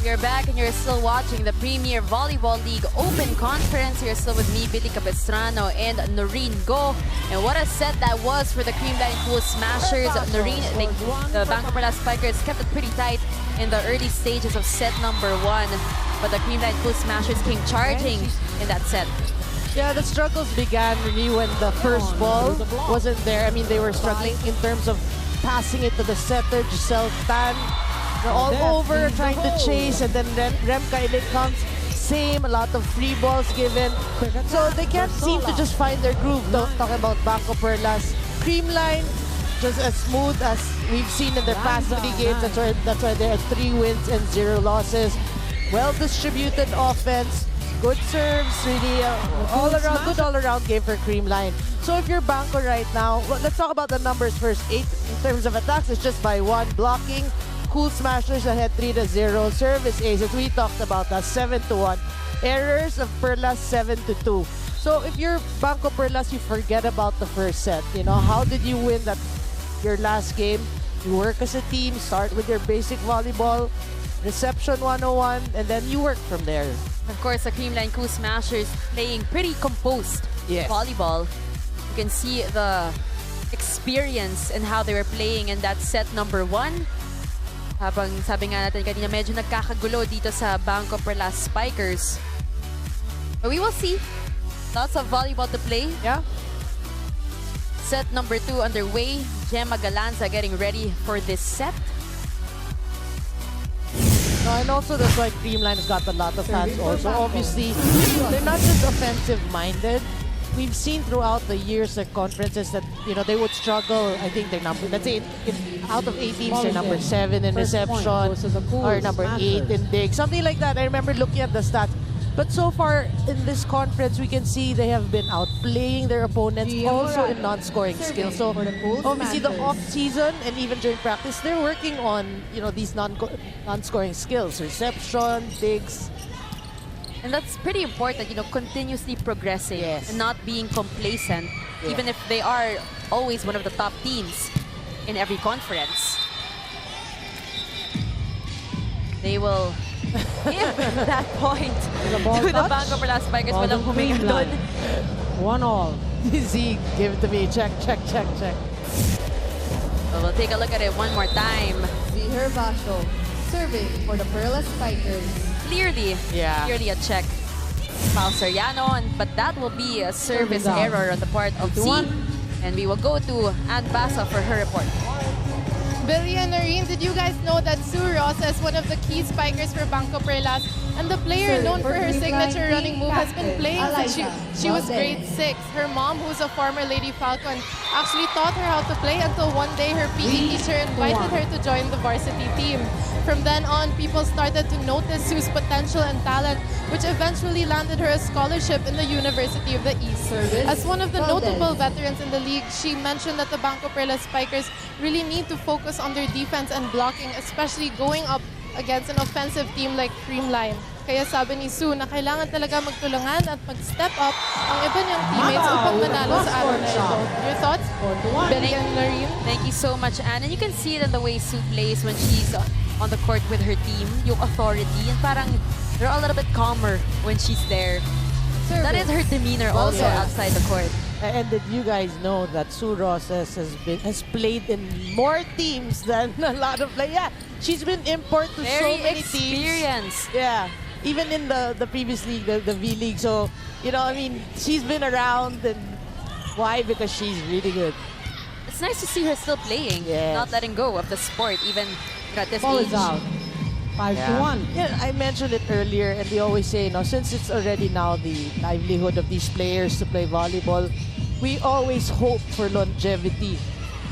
you're back and you're still watching the Premier Volleyball League Open Conference. You're still with me, Billy Capistrano, and Noreen Go. And what a set that was for the Creamline Cool Smashers. Noreen, the BanKo Perlas Spikers kept it pretty tight in the early stages of set number 1. But the Creamline Cool Smashers came charging in that set. Yeah, the struggles began really when the first ball wasn't there. I mean, they were struggling in terms of passing it to the setter, Giselle Tan. They're all over trying to chase, and then Remka Ilik comes. Same, a lot of free balls given. So they can't seem to just find their groove. Talking about BanKo Perlas. Creamline, just as smooth as we've seen in their past 3 games. That's why they had 3 wins and 0 losses. Well-distributed offense. Good serves, really good all-around game for Creamline. So if you're BanKo right now, let's talk about the numbers first. 8 in terms of attacks, it's just by 1. Blocking, Cool Smashers ahead 3-0. Service aces, we talked about that, 7-1. Errors of Perlas, 7-2. So if you're BanKo Perlas, you forget about the first set. You know, how did you win your last game? You work as a team, start with your basic volleyball, reception 101, and then you work from there. Of course, the Creamline Cool Smashers playing pretty composed volleyball. You can see the experience and how they were playing in that set number 1. Habang sabi nga natin kanina, medyo nagkakagulo dito sa BanKo Perlas Spikers. But we will see. Lots of volleyball to play. Yeah. Set number 2 underway. Gemma Galanza getting ready for this set. And also that's why Creamline has got a lot of fans also. Obviously, they're not just offensive-minded. We've seen throughout the years at conferences that, you know, they would struggle. I think they're number, let's say, out of 8 teams, they're number 7 in reception or number 8 in dig. Something like that. I remember looking at the stats. But so far in this conference, we can see they have been outplaying their opponents, also in non-scoring skills. So obviously the off-season and even during practice, they're working on, you know, these non-scoring skills, reception, digs. And that's pretty important, you know, continuously progressing and not being complacent, even if they are always one of the top teams in every conference. They will give that point to the BanKo Perlas Spikers. Walang huminga doon. 1-1. Easy, give it to me. Check, check, check, check. So we'll take a look at it one more time. Ziher Basho serving for the Perlas Spikers. Clearly a check. Foul Soriano, but that will be a service error on the part of Z. And we will go to Ann Basa for her report. Billy and Noreen, did you guys know that Sue Rosa is one of the key spikers for BanKo Perlas? And the player known for her signature running move has been playing since she was grade 6. Her mom, who's a former Lady Falcon, actually taught her how to play until one day her PE teacher invited her to join the varsity team. From then on, people started to notice Sue's potential and talent, which eventually landed her a scholarship in the University of the East. As one of the notable veterans in the league, she mentioned that the BanKo Perlas Spikers really need to focus on their defense and blocking, especially going up against an offensive team like Creamline. Kaya sabi ni Sue na kailangan talaga magtulungan at mag-step up ang iba niyang teammates upang manalo sa araw na ito. Your thoughts? Billy and Noreen? Thank you so much, Anne. And you can see it in the way Sue plays when she's on the court with her team, yung authority, and parang they're a little bit calmer when she's there. That is her demeanor also outside the court. And did you guys know that Sue Rosas has played in more teams than a lot of players? Yeah, she's been import to so many teams. Yeah, even in the previous league, the V League. So, you know, I mean, she's been around. And why? Because she's really good. It's nice to see her still playing, not letting go of the sport, even at this age. Out. 5-1. Yeah, I mentioned it earlier, and they always say, you know, since it's already now the livelihood of these players to play volleyball, we always hope for longevity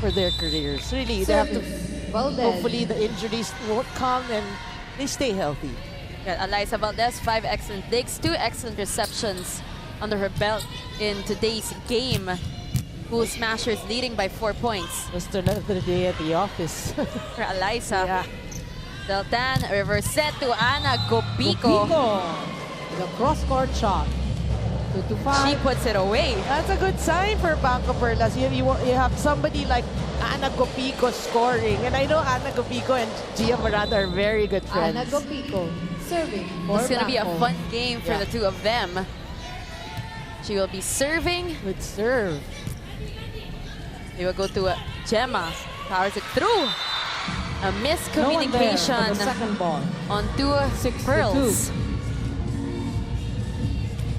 for their careers. Really, they have to. Hopefully, the injuries won't come and they stay healthy. Yeah, Eliza Valdez, 5 excellent digs, 2 excellent receptions under her belt in today's game. Cool Smashers leading by 4 points. Just another day at the office for Eliza. Yeah. Deltan, reverse set to Ana Gopico. The cross-court shot. She puts it away. That's a good sign for BanKo Perlas. You have somebody like Ana Gopico scoring. And I know Ana Gopico and Gia Morata are very good friends. Ana Gopico serving for It's going to be a BanKo. fun game for the two of them. She will be serving. Good serve. They will go to Gemma. Powers it through. A miscommunication the second ball. onto 6-2. Pearls.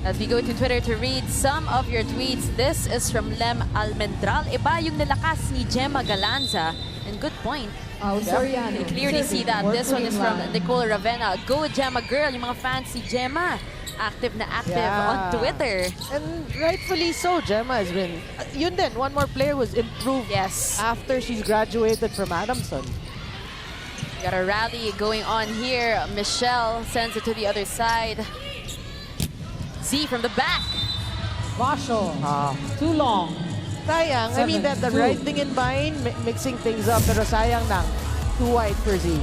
As we go to Twitter to read some of your tweets, this is from Lem Almendral. Iba yung nalakas ni Gemma Galanza. And good point. Soriano. You clearly see that. serving This for one is from Creamline. Nicole Ravenna. Go Gemma girl. Yung mga fans si Gemma. Active na active Yeah. on Twitter. And rightfully so, Gemma has been... Yun din, one more player was improved Yes. after she's graduated from Adamson. Got a rally going on here. Michelle sends it to the other side. Z from the back. Basho. Ah. Too long. Sayang. I mean, that the 7-2. right thing in mind, mixing things up, pero sayang lang. Too wide for Z.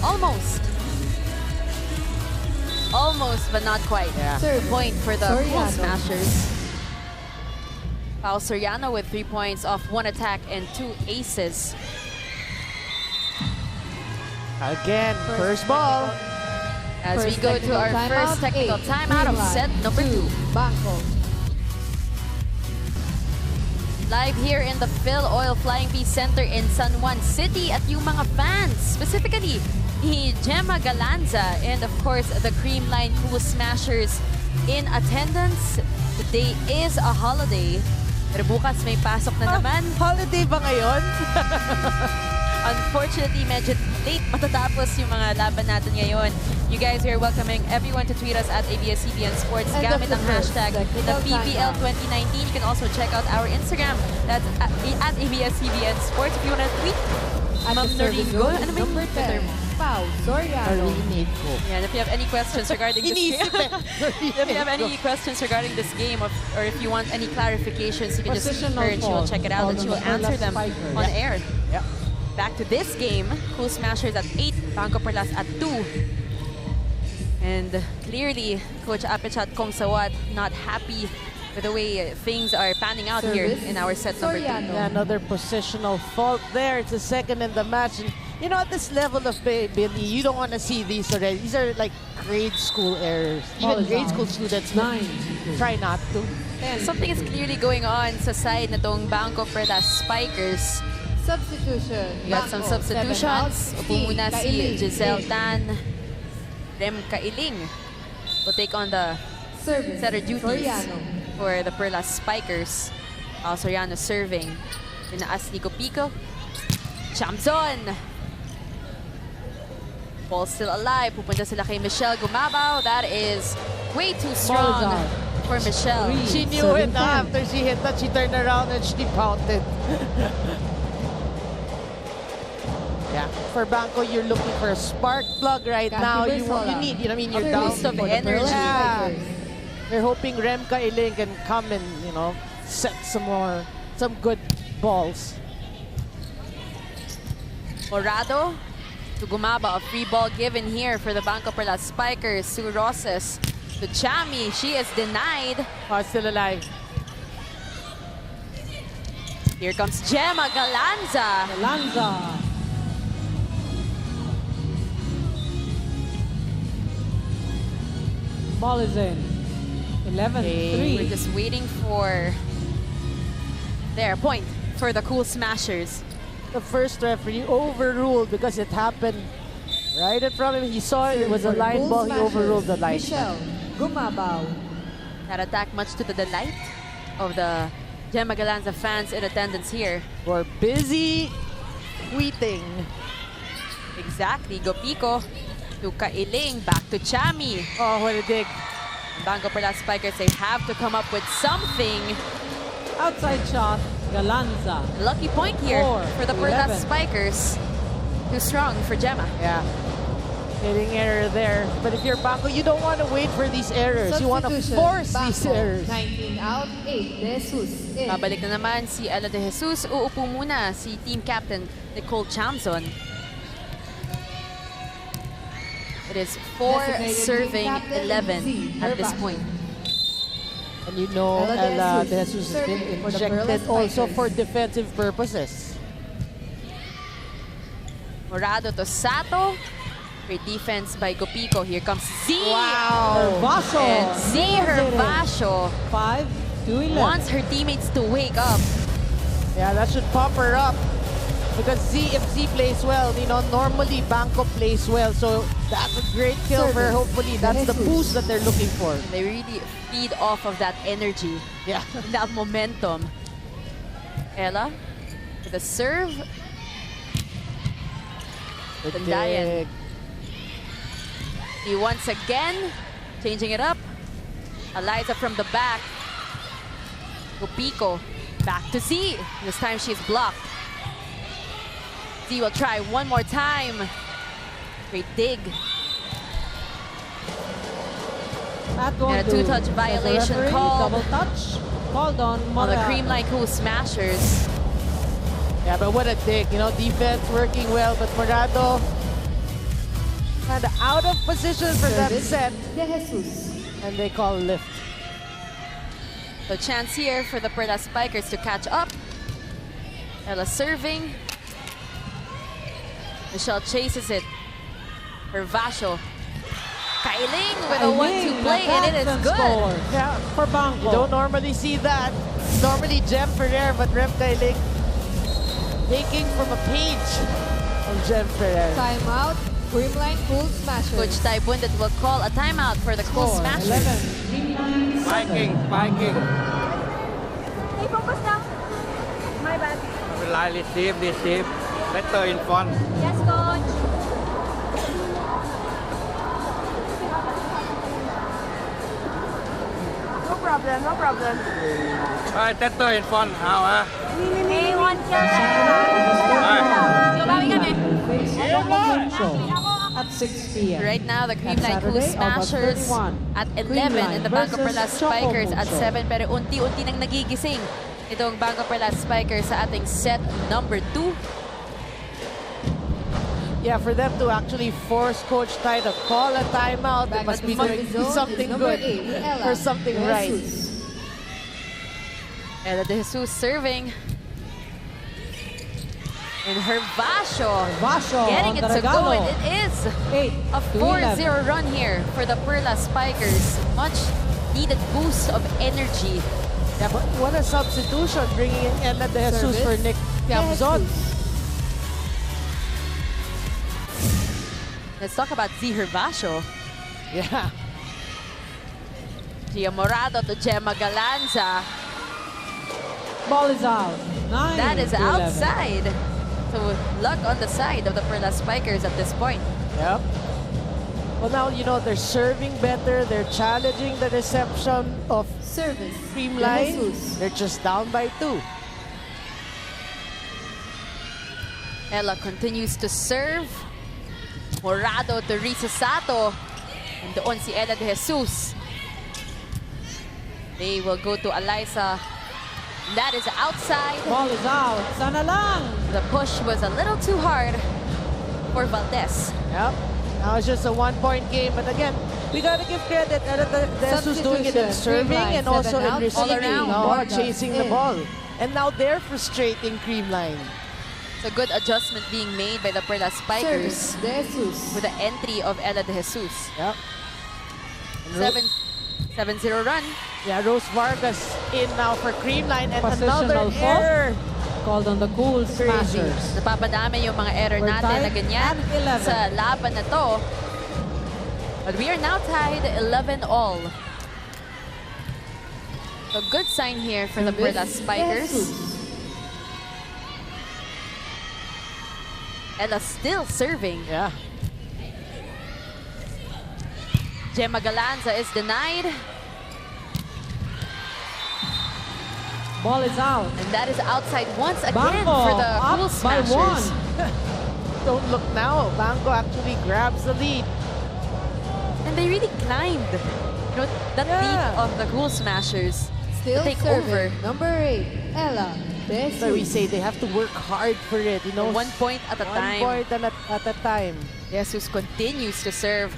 Almost. Almost, but not quite. Yeah. The point for the Cool Soriano. Smashers. Pao Soriano with 3 points off 1 attack and 2 aces. Again, first ball. As we First go to our technical first timeout, technical 8, timeout of Creamline, set number 2. BanKo. Live here in the Phil Oil Flying V Center in San Juan City at yung mga fans, specifically ni Gemma Galanza and of course the Creamline Cool Smashers in attendance. Today is a holiday, pero bukas may pasok na naman. Holiday ba ngayon? Unfortunately, medyo late matatapos yung mga laban natin ngayon. You guys are welcoming everyone to tweet us at ABS-CBN Sports And gamit the ang first hashtag technical PPL 2019. You can also check out our Instagram. That's at ABS-CBN Sports. If you want to tweet, At Ma'am the service Noringo, goal, ano ba yung number Twitter 10, mo? Pao Soriano. Marinade ko. Yeah, if you have any questions regarding this game, Inisip eh. if you have any questions regarding this game, or if you want any clarifications, you can just Positional her and she will fault. check it out and Called she will on the answer them Spikers. on Yeah. air. Yep. Back to this game, Cool Smashers at 8, BanKo Perlas at 2. And clearly, Coach Apichat Kongsawat not happy with the way things are panning out here Service, in our set number 2. Soriano. Yeah, another positional fault there. It's the second in the match. And, you know, at this level of Billy, you don't want to see these already. These are like grade school errors. Ball Even is grade out. school students 9. try not to. Something is clearly going on sa side na tong BanKo Perlas Spikers. Substitution. We got some BanKo, 7 out, substitutions. Upo Team muna si Kailing. Giselle Tan. Rem Kailing will take on the Service. setter duties Soriano. for the Perlas Spikers. Pao Soriano serving. Tinaas ni Gopico. Chamzon! Ball still alive. Pupunta sila kay Michelle Gumabaw. That is way too strong out. for Michelle. She knew Serving it time. after she hit that. She turned around and she pounded. Yeah, for BanKo, you're looking for a spark plug right Kathy now. You Bersola. need, you know, I mean, you're Other down boost of for the energy. Perlas. Yeah. Spikers. They're hoping Rem Kailing can come and, you know, set some good balls. Morado to Gumabaw. A free ball given here for the BanKo Perlas Spikers. Sue Roses to Chami. She is denied. Oh, still alive. Here comes Gemma Galanza. Lanza. Ball is in. 11-3. We're just waiting for their point for the Cool Smashers. The first referee overruled because it happened right in front of him. He saw it was a line ball. He overruled the line. Michelle Gumabaw. That attack much to the delight of the Gemma Galanza fans in attendance here. We're busy tweeting. Exactly. Gopico to Kailing. Back to Chami. Oh, what a dig. BanKo Perlas Spikers, they have to come up with something. Outside shot. Galanza. Lucky point here 4, for the Perlas 11. Spikers. Too strong for Gemma. Yeah. Hitting error there. But if you're BanKo, you don't want to wait for these errors. You want to Substitution. force these BanKo, errors. 19 out, 8 De Jesus in. Babalik na naman si Ella De Jesus. Uupo muna si team captain Nicole Chamzon. It is 4 Designated serving team captain, 11 Z. at this Herbacio. point. And you know, Ella Ella De De Jesus Jesus has been serving for the injected Perlas also Spikers. for defensive purposes. Morado to Sato. Great defense by Gopiko. Here comes Z. Wow! Herbaso. And Z Herbacio 5 to 11. wants her teammates to wake up. Yeah, that should pump her up. Because if Z plays well, you know, normally BanKo plays well. So that's a great kill for her. Service. Hopefully, that's the Jesus. boost that they're looking for. They really feed off of that energy, Yeah. that momentum. Ella with the serve. Tandayan. He once again changing it up. Eliza from the back. Gopiko back to Z. This time she's blocked. Z will try one more time. Great dig. That won't And a do. two-touch Says the violation referee, called Double touch. Called on on the Morado. Creamline Cool Smashers. Yeah, but what a dig. You know, defense working well, but Morado kind of out of position for that Service. set. De Jesus. And they call lift. So chance here for the Perlas Spikers to catch up. Ella serving. Michelle chases it. Herbacio. Kailing with a 1-2 play, and it is good. Score. Yeah, For BanKo. you don't normally see that. It's normally Jem Ferrer, but Rem Kailing taking from a page of Jem Ferrer. Timeout. Creamline Cool Smashers. Coach Taibundet will call a timeout for the Cool Score. Smashers. 11. Creamline 7. Spiking. Hey, focus lang. My bad. เวลา receive better in front Yes, coach. No problem, no problem. better in front เอาฮะ Hey, one kill na. So, bawi kami. Face double game show at 6 p.m. Right now, the Creamline Cool Saturday, August Smashers 31. at 11 and the BanKo Creamline Perlas versus Spikers at Choco 7. Pero unti-unti nang nagigising itong BanKo Perlas Spikers sa ating set number 2. Yeah, for them to actually force Coach Tai to call a timeout, they Back must at be the doing zone is something number good 8, Ella or something De right. Jesus. Ella De Jesus serving. And Herbacio Herbacio getting on it the to go. regalo. And it is 8 a to 11. 4-0 run here for the Perlas Spikers. Much needed boost of energy. Yeah, but what a substitution, bringing in Ella De Jesus Service. for Nick Tiamzon. Let's talk about Z Herbacio. Yeah. Gia Morado to Gemma Galanza. Ball is out. 9 That is to 11. outside. So luck on the side of the Perlas Spikers at this point. Yep. Well, now, you know, they're serving better. They're challenging the reception of Service. De Creamline. Jesus. They're just down by 2. Ella continues to serve. Morado to Risa Sato. And doon si Ella De Jesus. They will go to Eliza. That is outside. Ball is out. Sana lang. The push was a little too hard for Valdez. Yep. Now it's just a 1-point game. But again, we got to give credit. Ella De Jesus doing it in Substitution. serving Creamline, and also 7 in out, receiving. all around. No, Bordas chasing the in. ball. And now they're frustrating Creamline. It's a good adjustment being made by the Perlas Spikers Service. De Jesus. with the entry of Ella De Jesus. Yep. And 7-0 run. Yeah, Rose Vargas in now for Creamline and Positional another fault. error. Called on the Cool Smashers. Napapadami yung mga error We're natin na tied ganyan at 11. sa laban na to. But we are now tied 11 all. So good sign here for the Service. Perlas De Spikers. Jesus. Ella still serving. Yeah. Gemma Galanza is denied. Ball is out. And that is outside once again BanKo for the up Cool by Smashers. 1. Don't look now. BanKo actually grabs the lead. And they really climbed, you know, that Yeah. lead of the Cool Smashers Still to take serving. over. Number 8. Ella De So we Jesus. say they have to work hard for it. You know, 1 point at a one time. point at a time. Jesus continues to serve.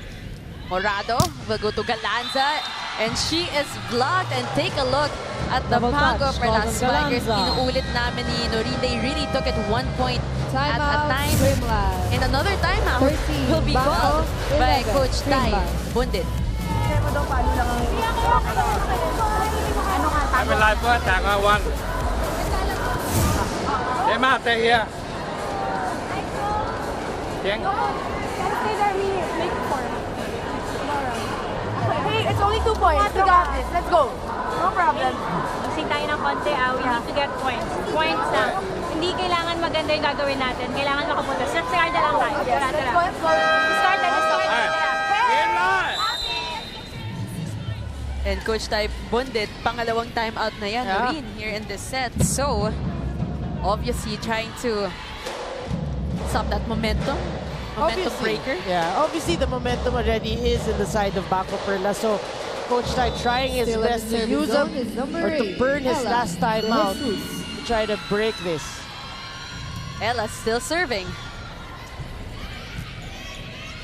Morado will go to Galanza. And she is blocked. And take a look at the Double BanKo touch, Perlas called on spikers. Galanza. Inuulit namin ni Noreen. They really took it 1 point at a Timeout, time. Creamline. And another timeout 13, will be BanKo, called by 11, Coach Tai Creamline. Bundit.ไม่เป็นไรเพื่อนจากมาวันเดี๋ยวมาแต่เฮียเสียง Hey, it's only 2 points. We got this. Let's go. No problem. Gising tayo ng konti, we need to get points. Points na. Hindi kailangan maganda yung gagawin natin. Kailangan makapunta. Start na lang tayo. Yes, let's go. Let's go. Start na lang. Creamline! And Coach Tai Bundit, pangalawang timeout na yan, Yeah. Noreen, here in this set. So, obviously trying to stop that momentum. Momentum breaker. Yeah, obviously the momentum already is in the side of BanKo Perlas. So Coach Tai trying his Still in best the to serving use zone him is number or to 8, burn his Ella last time De out Jesus. to try to break this. Ella still serving.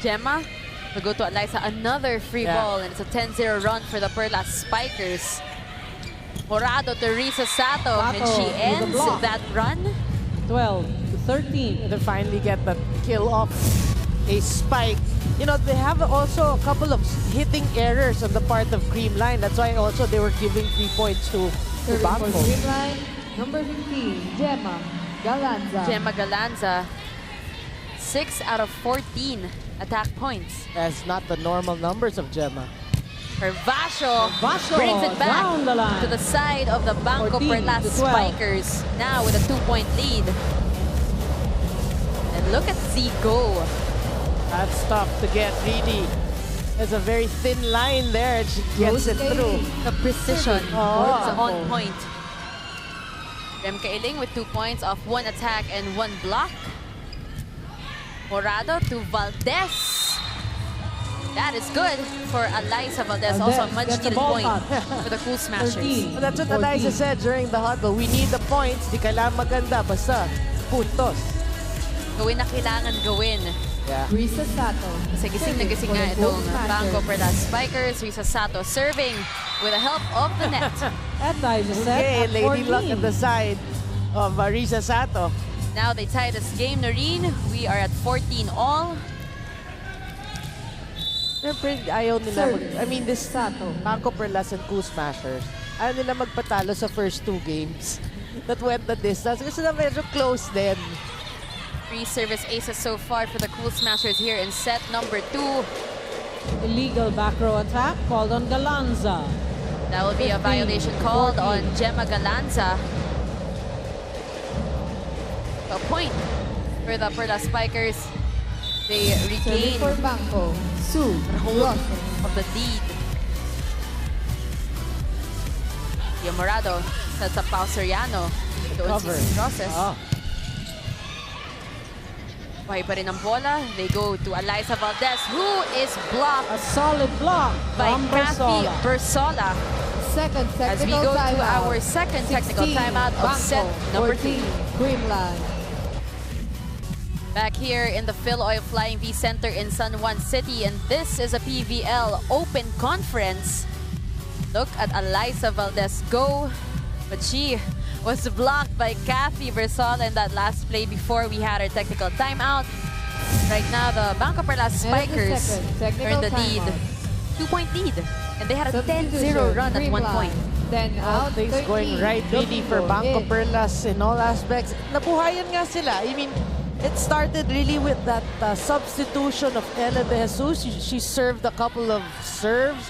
Gemma will go to Eliza, another free Yeah. ball, and it's a 10-0 run for the Perlas Spikers. Morado to Risa Sato, and Sato she with a ends block. that run. 12 to 13. To finally get that kill off a spike. You know, they have also a couple of hitting errors on the part of Creamline. That's why also they were giving 3 points to Serving for BanKo. Creamline, number 15, Gemma Galanza. Gemma Galanza, 6 out of 14 attack points. That's not the normal numbers of Gemma. Her Vasho Vasho brings it back down the line. to the side of the BanKo 14 Perlas to 12. Spikers, now with a 2-point lead. And look at Z go. That's tough to get, really. There's a very thin line there, and she gets it through. The precision Oh. is on point. Rem Kailing with 2 points off 1 attack and 1 block. Morado to Valdez. That is good for Eliza Valdez. Also a Valdez much gets a needed ball point touch. for the Cool Smashers. 13. But that's what 14. Eliza said during the huddle. We need the points. Di kailangan maganda. Basta, puntos. Gawin na kailangan gawin. Yeah. Risa Sato. Kasi gising na gising nga itong BanKo Perlas Spikers. Risa Sato serving with the help of the net. At times set Okay, at Lady Luck 14. at the side of Risa Sato. Now they tie this game, Noreen. We are at 14 all. Siyempre, ayaw nila Service. I mean, this Sato. BanKo Perlas and Cool Smashers, ayaw nila magpatalo sa first 2 games that went the distance kasi na medyo close din. 3 service aces so far for the Cool Smashers here in set number 2. Illegal back row attack called on Galanza. That will be a 15, violation called 14. on Gemma Galanza. A point for the Perlas Spikers. They Serving regain for BanKo, Sue hold Rosses. of the lead. Morado sets up Pao Soriano. Doon Cover. si Roses. Ah. Buhay pa rin ang bola. They go to Eliza Valdez, who is blocked A solid block by from Kathy Bersola. Bersola. Second As we technical go to timeout. our second technical 16, timeout of BanKo, set number 14, 2. Creamline. Back here in the Phil Oil Flying V Center in San Juan City, and this is a PVL Open Conference. Look at Eliza Valdez go, but she was blocked by Kathy Bersola in that last play before we had our technical timeout. Right now, the BanKo Perlas And the Spikers second technical are in the lead. timeout. 2-point lead, and they had a 10-0 Substitution, run at 1 point. Creamline. Then All out, things 13, going right really for BanKo in. Perlas in all aspects. Nabuhayan nga sila. I mean, it started really with that substitution of Ella De Jesus. She served a couple of serves.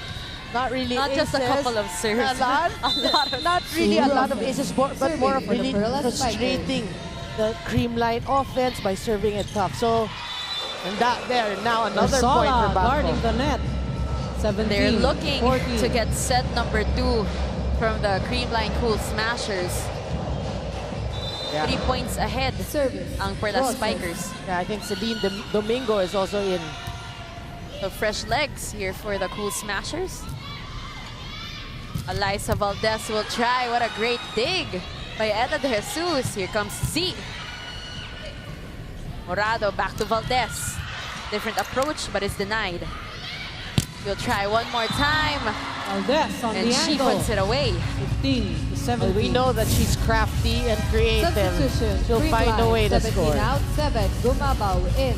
Not really Not aces. just a couple of serves. A lot? A lot of Not really a lot of serves. aces, but more of Serving for the really Perlas frustrating the Creamline offense by serving it tough. So, and that there, now another point for Bersola guarding BanKo. the net. 17, They're looking 14. to get set number 2 from the Creamline Cool Smashers. Yeah. 3 points ahead Service. ang Perlas Roses. Spikers. Yeah, I think Celine Domingo is also in. So fresh legs here for the Cool Smashers. Eliza Valdez will try. What a great dig by Eda De Jesus. Here comes Z. Morado back to Valdez. Different approach, but is denied. We'll try one more time. Valdez on And the she angle. puts it away. 15 to 17. We know that she's crafty and creative. Substitution. She'll find a way to 17 score. out, 7. Gumabaw in.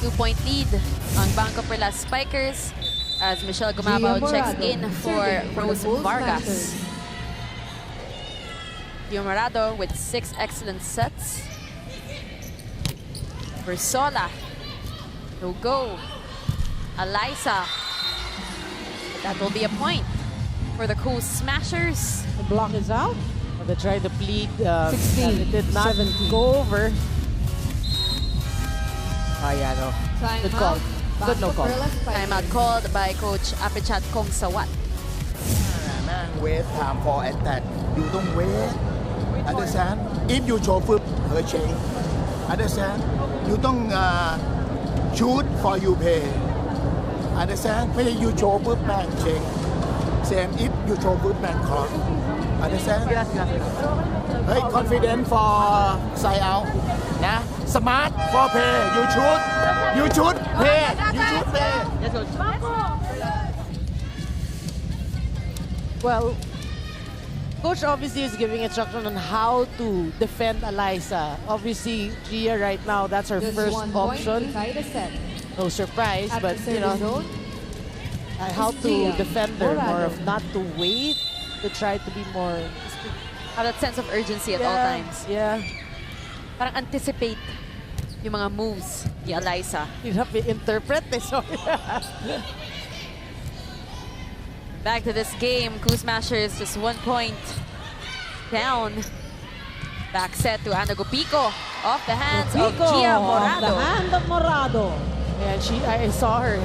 2-point lead on BanKo Perlas Spikers as Michelle Gumabaw Gia checks Morado, in for serving for the Rose Bulls Vargas. Masters. Gia Morado with 6 excellent sets. Versola. No go. Eliza. That will be a point for the Cool Smashers. The block is out. They tried to plead. 16, and it did not 17. go over. Yeah, no. Good call. Good no call. Timeout called by Coach Apichat Kongsawat. นั่ง wait time for attack you don't wait understand if you โชว์ her change understand you ต้อง shoot for you pay understand ไม่ใช่ you โชว์ปุ๊บแม่ง change same if you โชว์ปุ๊บแม่ง call understand เฮ้ย confident for side out นะ smart for pay you shoot pay you shoot pay Well, Coach obviously is giving instruction on how to defend Eliza. Obviously, Gia right now, that's her Just first 1 point to option. tie the set. No surprise, At but the you know, service zone, how to Gia defend her more Morado. of not to wait, to try to be more. Have that sense of urgency at all times. Yeah. Parang anticipate yung mga moves ni Eliza. Hirap i-interpret eh. Sorry. Back to this game, Cool Smashers just 1 point down. Back set to Ana Gupico off the hands of Pico Gia off the Morado. hand of Morado. Yeah, I saw her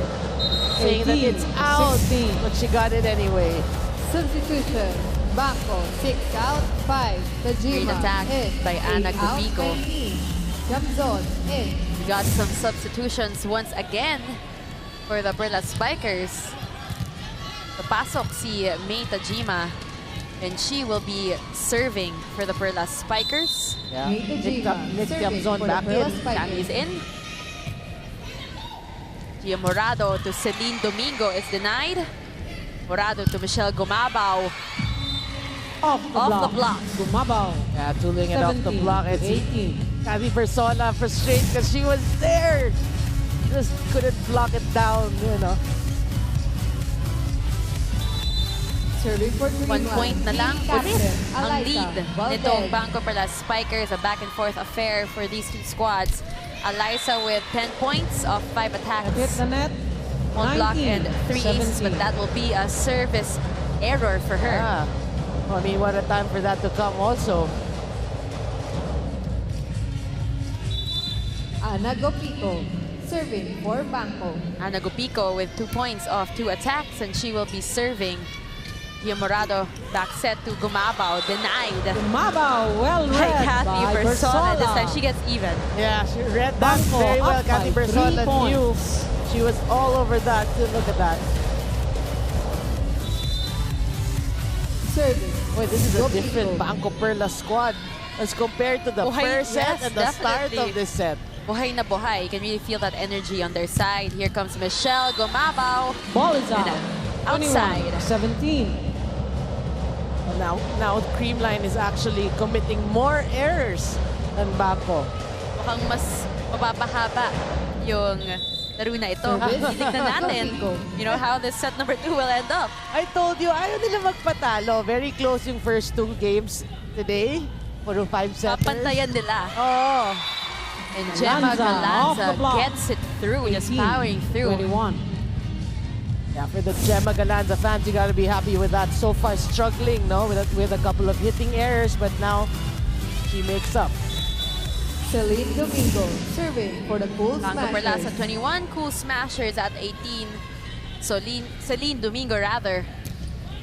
saying that 18, it's out, 16. but she got it anyway. substitution. BanKo 6 out, 5. Great Tajima attack in. by 8 Ana out, Gupico. 19. Jump zone in. We got some substitutions once again for the Perlas Spikers. Papasok si May Tajima, and she will be serving for the Perlas Spikers. Yeah. May Tajima Nick serving Tiamzon for the back in. Perlas Spikers. Cammy's in. Gia Morado to Celine Domingo is denied. Morado to Michelle Gumabaw. Off Off the block. Gumabaw. Yeah, tooling it off the 17 block. to It's 18. Kathy Persona frustrated because she was there. Just couldn't block it down, you know. Serving for 1 point na lang Captain ulit ang Eliza lead Valdez. nitong BanKo Perlas Spikers. A back and forth affair for these two squads. Eliza with 10 points off 5 Hit attacks. the net. 1 block and 3 aces, 17. but that will be a service error for her. Yeah. I mean, what a time for that to come also. Ana Gupico serving for BanKo. Ana Gupico with 2 points off 2 attacks, and she will be serving. Gia Morado back set to Gumabaw, denied Gumabaw, well by read Kathy by Persona. This time Bersola. she gets even. Yeah, she read that BanKo very well. up Kathy by 3 Persona knew. points. She was all over that. Look at that. Serving. Wait, this is a Gupico. different BanKo Perlas squad as compared to the Buhay, first set yes, and the start definitely. of this set. Buhay na buhay. You can really feel that energy on their side. Here comes Michelle Gumabaw. Ball is out. Outside. 21-17. Now Creamline is actually committing more errors than BanKo. Mukhang mas mapapahaba yung laro na ito. Titignan natin, you know, how this set number 2 will end up. I told you, ayaw nila magpatalo. Very close yung first 2 games today. Puro 5-setters. Papantayan nila. Oh. And Gemma Galanza off the Galanza block. gets it through, just 18, powering through. 21. Yeah, for the Gemma Galanza fans, you gotta be happy with that. So far struggling, no, with a couple of hitting errors, but now she makes up. Celine Domingo serving for the Cool BanKo Perlas at Smashers. 21, Cool Smashers at 18. Celine Domingo rather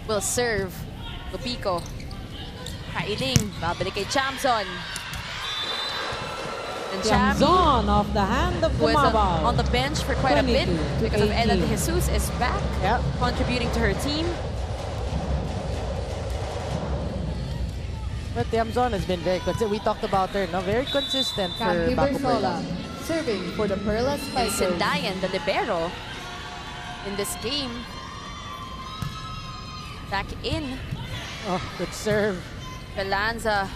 will serve Gupico. Kailing, babalik kay Chamson. And Chami Tiamzon off the hand of was Gumabaw. on the bench for quite a bit 22 to because of Ella 18. De Jesus is back, Yeah. contributing to her team. But Tiamzon has been very consistent. We talked about her, no? Very consistent for Kathy BanKo Bersola Perlas. Serving for the Perlas And Spikers. Sindayan, the libero, in this game. Back in. Oh, good serve. Balanza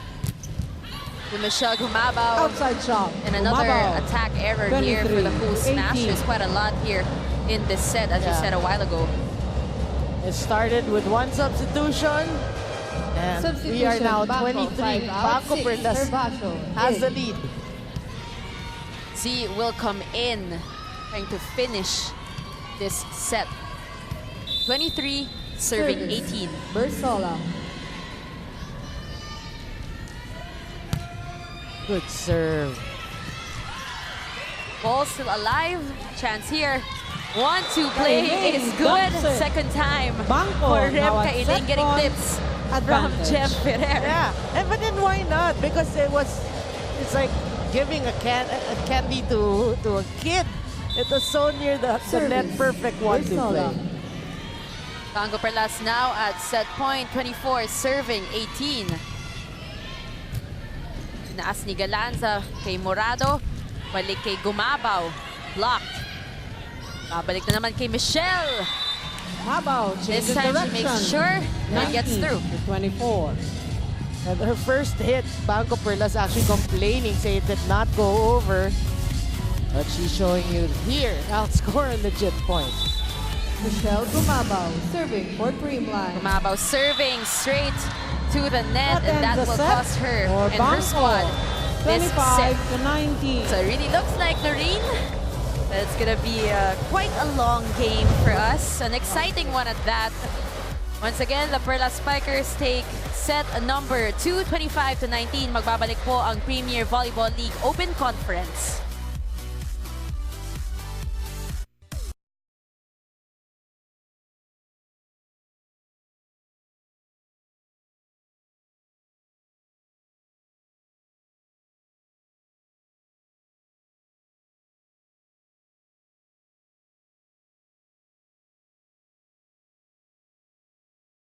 to Michelle Gumabao. Outside shot. And another Gumabao. attack error here for the Cool 23, Smashers. 18. Quite a lot here in this set, as you Yeah. said a while ago. It started with one substitution. And we are now 23. BanKo Perlas has the lead. Z will come in, trying to finish this set. 23, serving 18. Bersola. Good serve. Ball still alive. Chance here. 1-2 play is good. dumps it. Second time BanKo for now Rebka at Iling set getting point tips from advantage. Jem Ferrer. Yeah, but then why not? Because it's like giving a candy to a kid. It was so near the net perfect 1-2 play. BanKo Perlas now at set point 24, serving 18. Naas ni Galanza kay Morado. Balik kay Gumabao. Blocked. Babalik na naman kay Michelle. Gumabao This changes time she direction. makes sure that it gets 19 through. to 24. And her first hit, BanKo Perlas actually complaining, saying it did not go over. But she's showing you here, outscore on legit points. Michelle Gumabao. Serving for Creamline. Gumabao serving straight to the net, That and that ends the will set cost her for and her BanKo. squad this 25 set. to 19. So it really looks like, Noreen, that it's gonna be quite a long game for us. An exciting one at that. Once again, the Perlas Spikers take set number 2, 25 to 19. Magbabalik po ang Premier Volleyball League Open Conference.